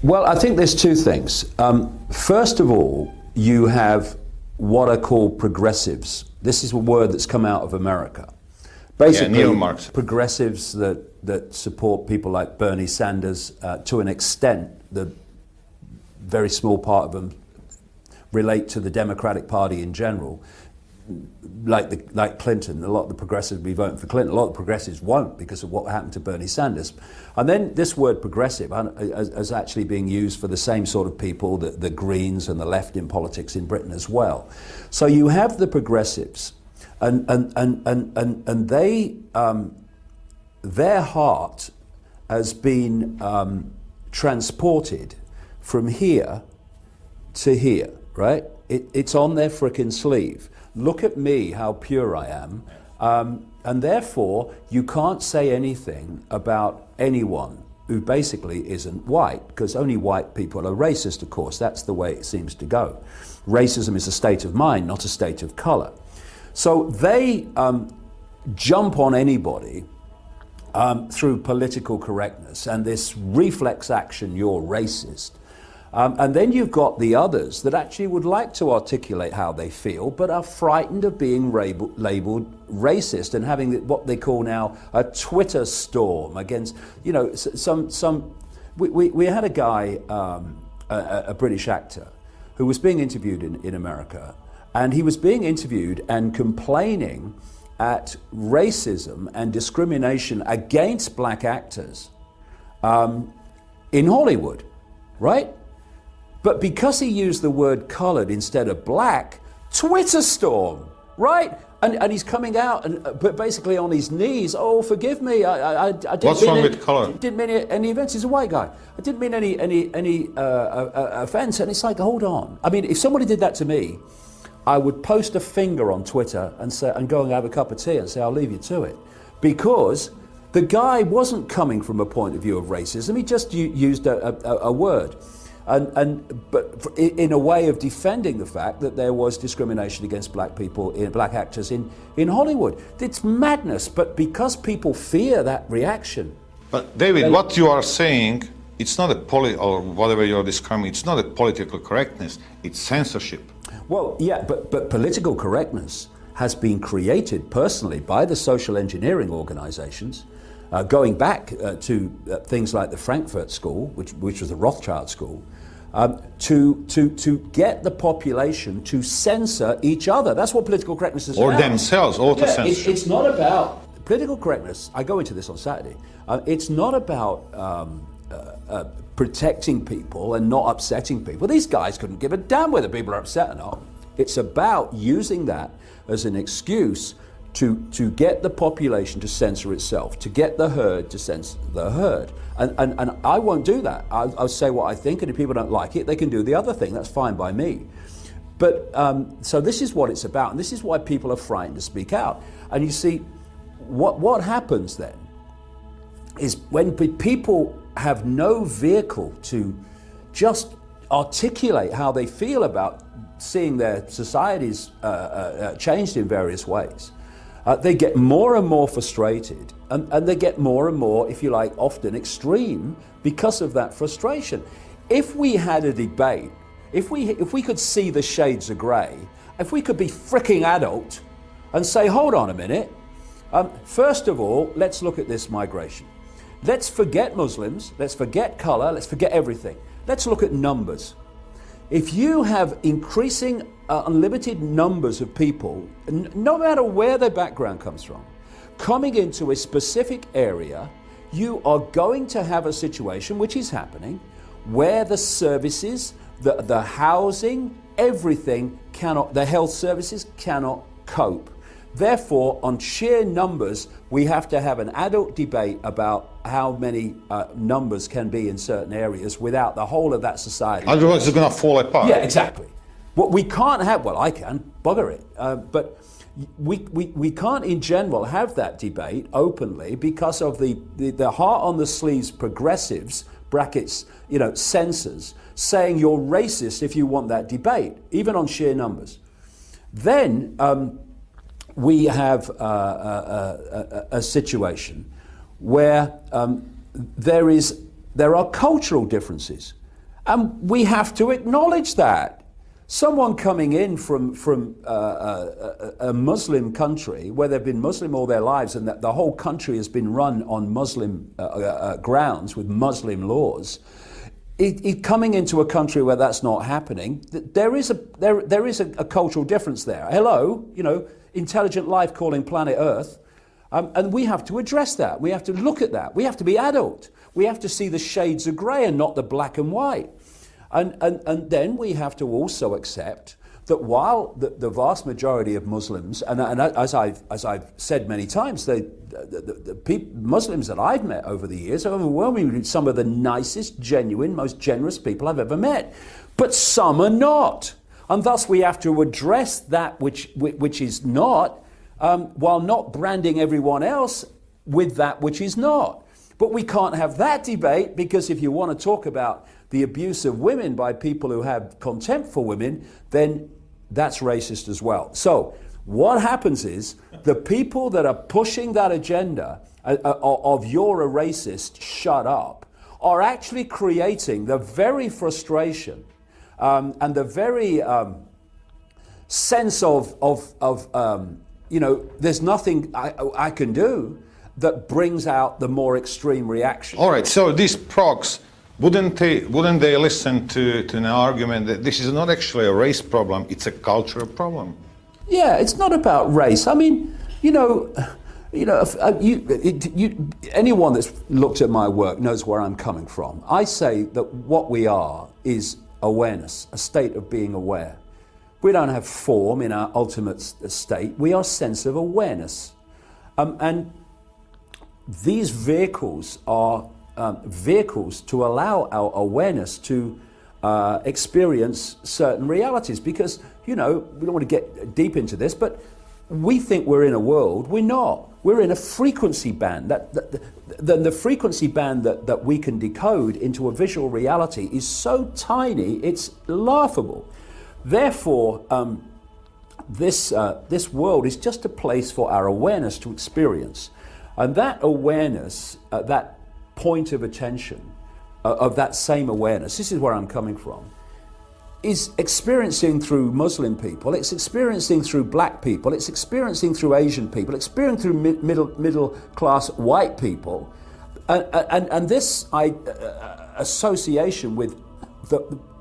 Well, I think there's two things. First of all, you have what are called progressives. This is a word that's come out of America. Basically, neo-Marx. Progressives that support people like Bernie Sanders, to an extent, the very small part of them relate to the Democratic Party in general. Like Clinton, a lot of the progressives will be voting for Clinton. A lot of the progressives won't because of what happened to Bernie Sanders. And then this word progressive is actually being used for the same sort of people, the Greens and the left in politics in Britain as well. So you have the progressives, and they their heart has been transported from here to here, right? It's on their frickin' sleeve. Look at me, how pure I am. And therefore, you can't say anything about anyone who basically isn't white, because only white people are racist, of course. That's the way it seems to go. Racism is a state of mind, not a state of color. So they jump on anybody through political correctness and this reflex action, you're racist. And then you've got the others that actually would like to articulate how they feel, but are frightened of being labeled racist and having what they call now a Twitter storm against, you know, we had a guy, a British actor, who was being interviewed in America, and he was being interviewed and complaining at racism and discrimination against black actors in Hollywood, right? But because he used the word coloured instead of black, Twitter storm, right? And he's coming out and but basically on his knees. Oh, forgive me. I didn't What's mean wrong with colour? Didn't mean any offence. He's a white guy. I didn't mean any offence. And it's like, hold on. I mean, if somebody did that to me, I would post a finger on Twitter and say, and go and have a cup of tea and say, I'll leave you to it, because the guy wasn't coming from a point of view of racism. He just used a word. But in a way of defending the fact that there was discrimination against black people, black actors in Hollywood. It's madness, but because people fear that reaction. But David, what you are saying, it's not or whatever you're describing, it's not a political correctness, it's censorship. Well, yeah, but political correctness has been created personally by the social engineering organizations. Going back to things like the Frankfurt School, which was the Rothschild School, to get the population to censor each other. That's what political correctness is about. Or themselves, auto-censorship. It's not about political correctness. I go into this on Saturday. It's not about protecting people and not upsetting people. These guys couldn't give a damn whether people are upset or not. It's about using that as an excuse to get the population to censor itself, to get the herd to censor the herd. And I won't do that. I'll say what I think, and if people don't like it, they can do the other thing. That's fine by me. But so this is what it's about, and this is why people are frightened to speak out. And you see, what happens then is when people have no vehicle to just articulate how they feel about seeing their societies changed in various ways, they get more and more frustrated, and they get more and more, if you like, often extreme because of that frustration. If we had a debate, if we could see the shades of grey, if we could be fricking adult and say, hold on a minute, first of all, let's look at this migration. Let's forget Muslims, let's forget colour, let's forget everything. Let's look at numbers. If you have increasing unlimited numbers of people, no matter where their background comes from, coming into a specific area, you are going to have a situation, which is happening, where the services, the housing, everything cannot, the health services cannot cope. Therefore, on sheer numbers, we have to have an adult debate about how many numbers can be in certain areas without the whole of that society. Otherwise, it's going to fall apart. Yeah, exactly. What we can't have, well, I can, bugger it, but we can't in general have that debate openly because of the heart on the sleeves progressives, brackets, you know, censors, saying you're racist if you want that debate, even on sheer numbers. Then we have a situation where there are cultural differences. And we have to acknowledge that. Someone coming in from a Muslim country where they've been Muslim all their lives and that the whole country has been run on Muslim grounds with Muslim laws, coming into a country where that's not happening, there is a cultural difference there. Hello, intelligent life calling planet Earth, and we have to address that. We have to look at that. We have to be adult. We have to see the shades of grey and not the black and white. And then we have to also accept that while the vast majority of Muslims, and as I've said many times, the Muslims that I've met over the years are overwhelmingly some of the nicest, genuine, most generous people I've ever met. But some are not. And thus we have to address that which is not, while not branding everyone else with that which is not. But we can't have that debate, because if you want to talk about the abuse of women by people who have contempt for women, then that's racist as well. So what happens is the people that are pushing that agenda of you're a racist, shut up, are actually creating the very frustration and the very sense of there's nothing I can do, that brings out the more extreme reaction. All right, so these progs, wouldn't they listen to an argument that this is not actually a race problem, it's a cultural problem? Yeah, it's not about race. I mean, anyone that's looked at my work knows where I'm coming from. I say that what we are is awareness, a state of being aware. We don't have form in our ultimate state. We are sense of awareness. And these vehicles are vehicles to allow our awareness to experience certain realities, because we don't want to get deep into this, but we think we're in a world. We're not. We're in a frequency band. The frequency band that we can decode into a visual reality is so tiny, it's laughable. Therefore, this world is just a place for our awareness to experience. And that awareness, that point of attention, of that same awareness, this is where I'm coming from, is experiencing through Muslim people, it's experiencing through black people, it's experiencing through Asian people, experiencing through middle class white people. And this association with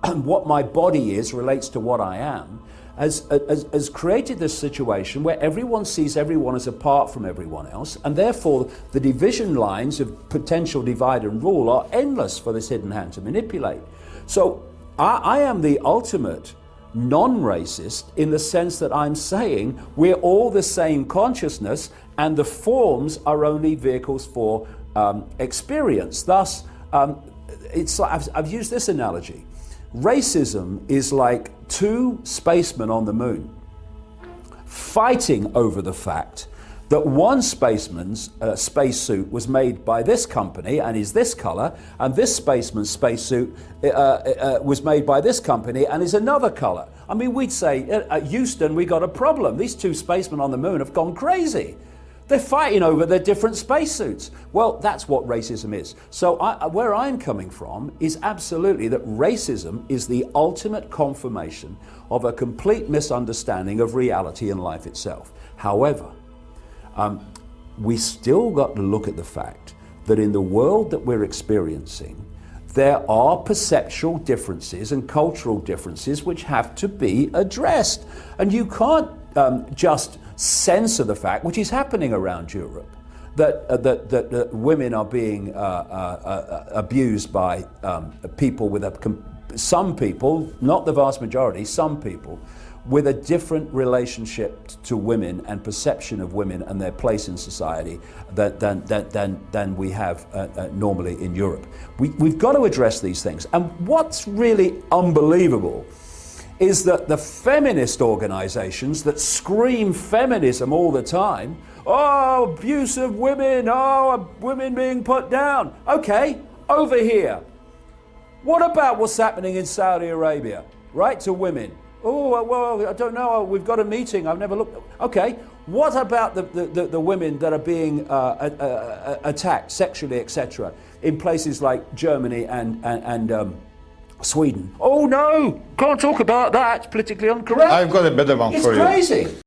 what my body is relates to what I am, has created this situation where everyone sees everyone as apart from everyone else, and therefore the division lines of potential divide and rule are endless for this hidden hand to manipulate. So I am the ultimate non-racist in the sense that I'm saying we're all the same consciousness, and the forms are only vehicles for experience. Thus, it's like, I've used this analogy. Racism is like two spacemen on the moon fighting over the fact that one spaceman's spacesuit was made by this company and is this color, and this spaceman's spacesuit was made by this company and is another color. I mean, we'd say, at Houston, we got a problem. These two spacemen on the moon have gone crazy. They're fighting over their different spacesuits. Well, that's what racism is. So where I'm coming from is absolutely that racism is the ultimate confirmation of a complete misunderstanding of reality and life itself. However, we still got to look at the fact that in the world that we're experiencing, there are perceptual differences and cultural differences which have to be addressed. And you can't just censor the fact, which is happening around Europe, that women are being abused by people with some people, not the vast majority, some people with a different relationship to women and perception of women and their place in society than we have normally in Europe. We've got to address these things. And what's really unbelievable is that the feminist organizations that scream feminism all the time, oh, abuse of women, oh, women being put down. Okay, over here. What about what's happening in Saudi Arabia, right, to women? Oh, well, I don't know, we've got a meeting, I've never looked. Okay, what about the women that are being attacked sexually, etc., in places like Germany and Sweden. Oh no, can't talk about that. It's politically incorrect. I've got a better one It's for you. crazy.